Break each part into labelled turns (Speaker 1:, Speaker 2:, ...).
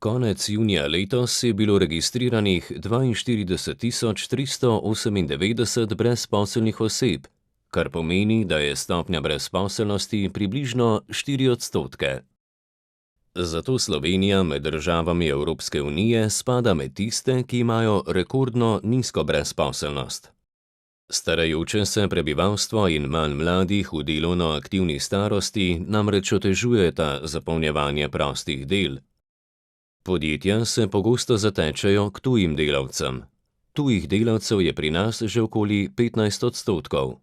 Speaker 1: Konec junija letos je bilo registriranih 42.398 brezposelnih oseb, kar pomeni, da je stopnja brezposelnosti približno 4%. Zato Slovenija med državami Evropske unije spada med tiste, ki imajo rekordno nizko brezposelnost. Starajoče se prebivalstvo in manj mladih v delovno aktivni starosti namreč otežujeta zapolnjevanje prostih del. Podjetja se pogosto zatečejo k tujim delavcem. Tujih delavcev je pri nas že okoli 15%.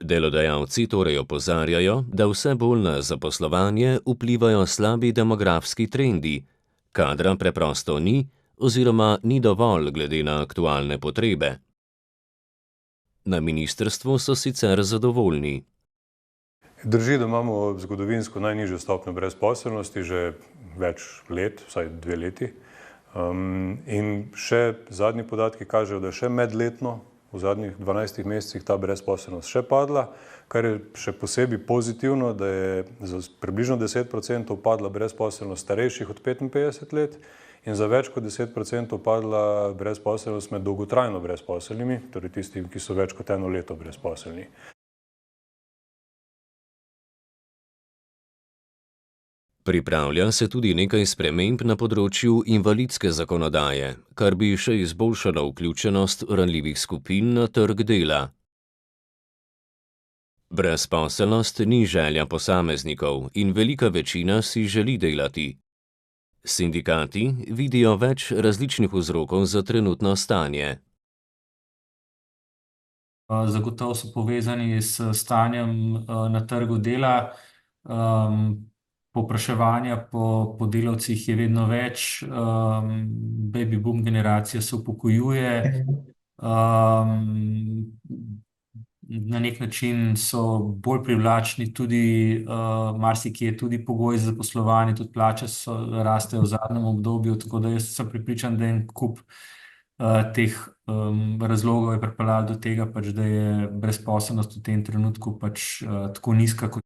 Speaker 1: Delodajalci torej opozarjajo, da vse bolj na zaposlovanje vplivajo slabi demografski trendi, kadra preprosto ni oziroma ni dovolj glede na aktualne potrebe. Na ministrstvu so sicer zadovoljni.
Speaker 2: Drži, da imamo zgodovinsko najnižjo stopnjo brezposelnosti že več let, vsaj 2 leti. In še zadnji podatki kažejo, da je še medletno v zadnjih 12 mesecih ta brezposelnost še padla, kar je še posebej pozitivno, da je za približno 10% padla brezposelnost starejših od 55 let in za več kot 10% padla brezposelnost med dolgotrajno brezposelnimi, torej tistimi, ki so več kot 1 leto brezposelni.
Speaker 1: Pripravlja se tudi nekaj sprememb na področju invalidske zakonodaje, kar bi še izboljšalo vključenost ranljivih skupin na trg dela. Brezposelnost ni želja posameznikov in velika večina si želi delati. Sindikati vidijo več različnih vzrokov za trenutno stanje.
Speaker 3: Zagotovo so povezani s stanjem na trgu dela. Povpraševanja po delavcih je vedno več, baby boom generacija se upokojuje, na nek način so bolj privlačni tudi, marsikje tudi pogoji za zaposlovanje, tudi plače rastejo v zadnjem obdobju, tako da jaz sem prepričan, da en kup teh razlogov je pripeljalo do tega, da je brezposelnost v tem trenutku tako nizka kot.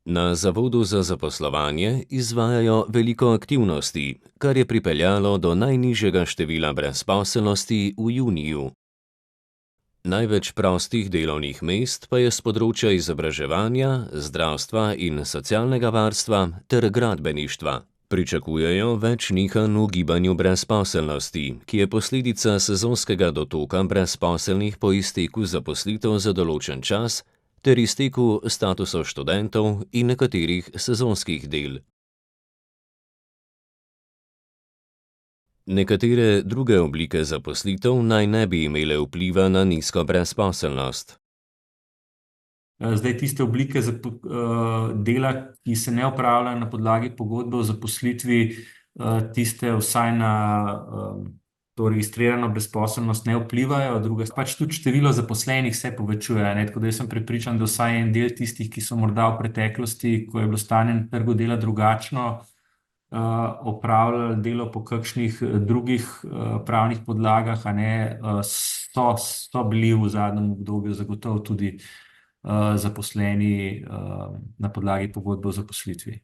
Speaker 1: Na Zavodu za zaposlovanje izvajajo veliko aktivnosti, kar je pripeljalo do najnižjega števila brezposelnosti v juniju. Največ prostih delovnih mest pa je s področja izobraževanja, zdravstva in socialnega varstva ter gradbeništva. Pričakujejo več nihanj v gibanju brezposelnosti, ki je posledica sezonskega dotoka brezposelnih po izteku zaposlitev za določen čas ter izteku statusov študentov in nekaterih sezonskih del. Nekatere druge oblike zaposlitev naj ne bi imele vpliva na nizko brezposelnost.
Speaker 3: Zdaj tiste oblike dela, ki se ne opravljajo na podlagi pogodbe o zaposlitvi, tiste vsaj na to registrirano brezposelnost ne vplivajo, druga tudi število zaposlenih se povečuje, tako da jaz sem prepričan, da vsaj en del tistih, ki so morda v preteklosti, ko je bilo stanje na trgu dela drugačno, opravljali delo po kakšnih drugih pravnih podlagah, so bili v zadnjem obdobju zagotovo tudi zaposleni na podlagi pogodbe o zaposlitvi.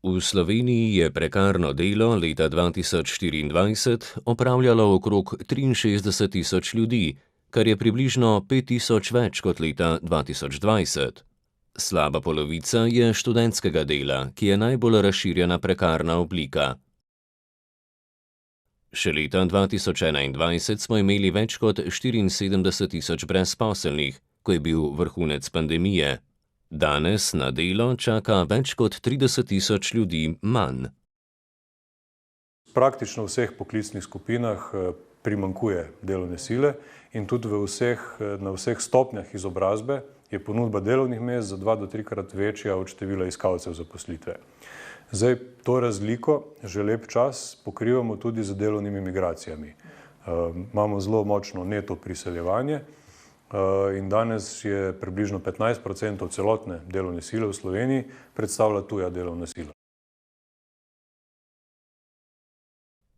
Speaker 1: V Sloveniji je prekarno delo leta 2024 opravljalo okrog 63.000 ljudi, kar je približno 5.000 več kot leta 2020. Slaba polovica je študentskega dela, ki je najbolj razširjena prekarna oblika. Še leta 2021 smo imeli več kot 74.000 brezposelnih, ko je bil vrhunec pandemije. Danes na delo čaka več kot 30.000 ljudi manj.
Speaker 2: Praktično v vseh poklicnih skupinah primanjkuje delovne sile in tudi na vseh stopnjah izobrazbe je ponudba delovnih mest za 2 do 3-krat večja od števila iskalcev zaposlitve. Zdaj, to razliko že lep čas pokrivamo tudi z delovnimi migracijami. Imamo zelo močno neto priseljevanje in danes je približno 15% celotne delovne sile v Sloveniji predstavlja tuja delovna sila.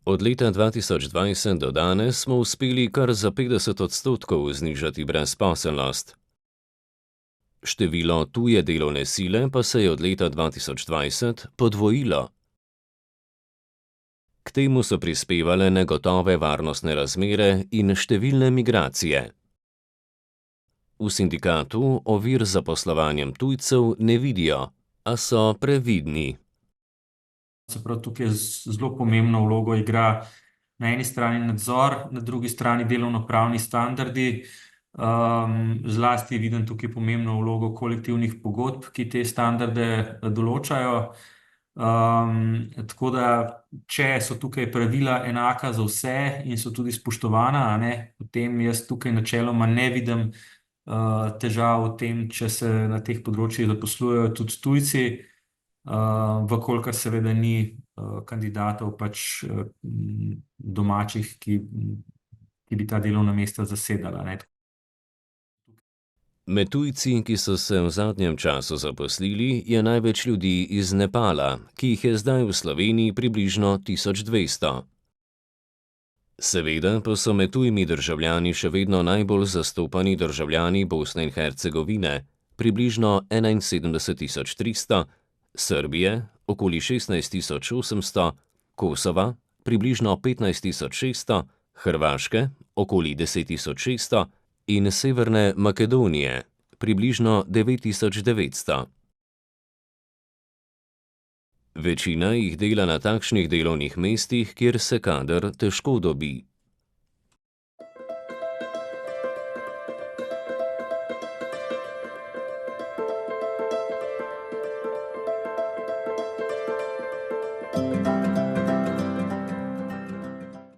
Speaker 1: Od leta 2020 do danes smo uspeli kar za 50% znižati brezposelnost. Število tuje delovne sile pa se je od leta 2020 podvojilo. K temu so prispevale negotove varnostne razmere in številne migracije. V sindikatu ovir z zaposlovanjem tujcev ne vidijo, a so previdni.
Speaker 3: Se pravi, tukaj zelo pomembno vlogo igra na eni strani nadzor, na drugi strani delovnopravni standardi. Zlasti vidim tukaj pomembno vlogo kolektivnih pogodb, ki te standarde določajo. Tako da, če so tukaj pravila enaka za vse in so tudi spoštovana, potem jaz tukaj načeloma ne vidim težav v tem, če se na teh področjih zaposlujejo tudi tujci, vkolikor seveda ni kandidatov pač domačih, ki bi ta delovna mesta zasedala.
Speaker 1: Med tujci, ki so se v zadnjem času zaposlili, je največ ljudi iz Nepala, ki jih je zdaj v Sloveniji približno 1200. Seveda pa so med tujimi državljani še vedno najbolj zastopani državljani Bosne in Hercegovine, približno 71.300, Srbije okoli 16.800, Kosova približno 15.600, Hrvaške okoli 10.600 in Severne Makedonije približno 9.900. Večina jih dela na takšnih delovnih mestih, kjer se kader težko dobi.